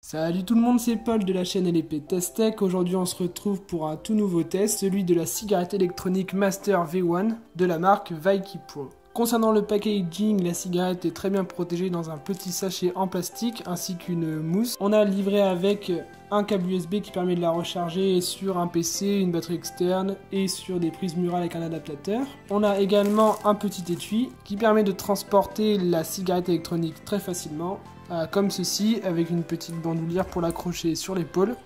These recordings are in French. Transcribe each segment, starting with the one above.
Salut tout le monde, c'est Paul de la chaîne LP Test Tech. Aujourd'hui on se retrouve pour un tout nouveau test, celui de la cigarette électronique Master V1 de la marque Vaiki Pro. Concernant le packaging, la cigarette est très bien protégée dans un petit sachet en plastique ainsi qu'une mousse. On a livré avec un câble USB qui permet de la recharger sur un PC, une batterie externe et sur des prises murales avec un adaptateur. On a également un petit étui qui permet de transporter la cigarette électronique très facilement, comme ceci, avec une petite bandoulière pour l'accrocher sur l'épaule.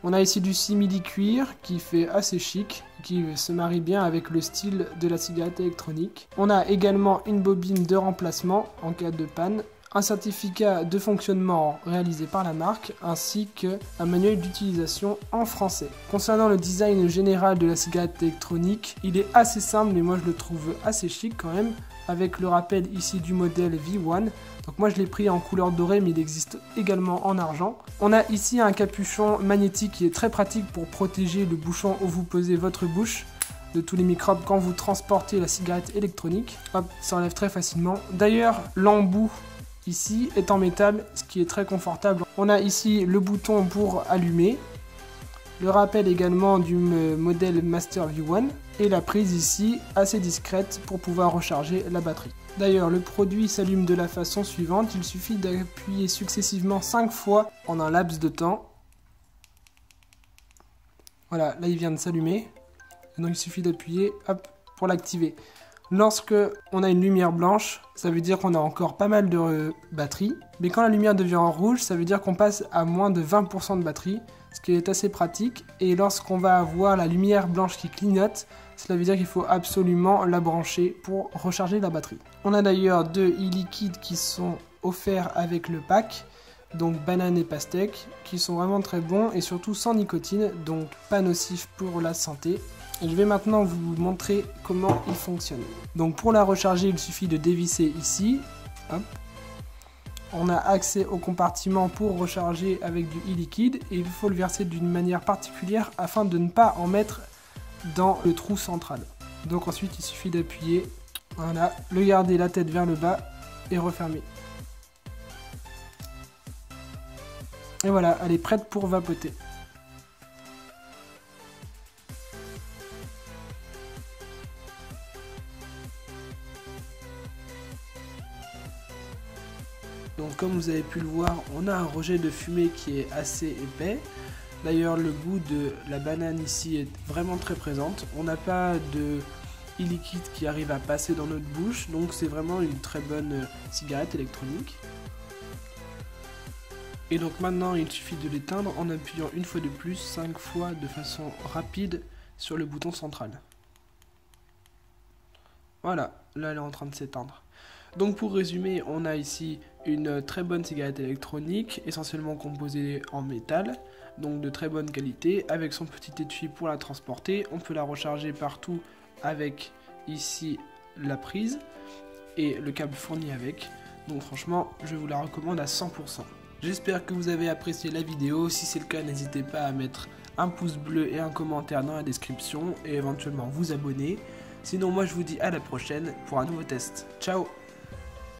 On a ici du simili-cuir qui fait assez chic, qui se marie bien avec le style de la cigarette électronique. On a également une bobine de remplacement en cas de panne, un certificat de fonctionnement réalisé par la marque, ainsi qu'un manuel d'utilisation en français. Concernant le design général de la cigarette électronique, il est assez simple, mais moi je le trouve assez chic quand même, avec le rappel ici du modèle V1. Donc moi je l'ai pris en couleur dorée, mais il existe également en argent. On a ici un capuchon magnétique qui est très pratique pour protéger le bouchon où vous posez votre bouche de tous les microbes quand vous transportez la cigarette électronique. Hop, ça enlève très facilement. D'ailleurs, l'embout ici est en métal, ce qui est très confortable. On a ici le bouton pour allumer, le rappel également du modèle Master V1 et la prise ici assez discrète pour pouvoir recharger la batterie. D'ailleurs, le produit s'allume de la façon suivante, il suffit d'appuyer successivement 5 fois en un laps de temps. Voilà, là il vient de s'allumer, donc il suffit d'appuyer hop pour l'activer. Lorsque on a une lumière blanche, ça veut dire qu'on a encore pas mal de batterie, mais quand la lumière devient rouge, ça veut dire qu'on passe à moins de 20% de batterie, ce qui est assez pratique. Et lorsqu'on va avoir la lumière blanche qui clignote, cela veut dire qu'il faut absolument la brancher pour recharger la batterie. On a d'ailleurs deux e-liquides qui sont offerts avec le pack, donc banane et pastèque, qui sont vraiment très bons et surtout sans nicotine, donc pas nocifs pour la santé. Et je vais maintenant vous montrer comment il fonctionne. Donc pour la recharger, il suffit de dévisser ici. Hop. On a accès au compartiment pour recharger avec du e-liquide et il faut le verser d'une manière particulière afin de ne pas en mettre dans le trou central. Donc ensuite il suffit d'appuyer, voilà, le garder la tête vers le bas et refermer. Et voilà, elle est prête pour vapoter. Donc comme vous avez pu le voir, on a un rejet de fumée qui est assez épais. D'ailleurs le goût de la banane ici est vraiment très présente. On n'a pas de e-liquide qui arrive à passer dans notre bouche, donc c'est vraiment une très bonne cigarette électronique. Et donc maintenant il suffit de l'éteindre en appuyant une fois de plus, 5 fois de façon rapide sur le bouton central. Voilà, là elle est en train de s'éteindre. Donc pour résumer, on a ici une très bonne cigarette électronique, essentiellement composée en métal, donc de très bonne qualité, avec son petit étui pour la transporter. On peut la recharger partout avec ici la prise et le câble fourni avec. Donc franchement, je vous la recommande à 100%. J'espère que vous avez apprécié la vidéo. Si c'est le cas, n'hésitez pas à mettre un pouce bleu et un commentaire dans la description et éventuellement vous abonner. Sinon, moi je vous dis à la prochaine pour un nouveau test. Ciao!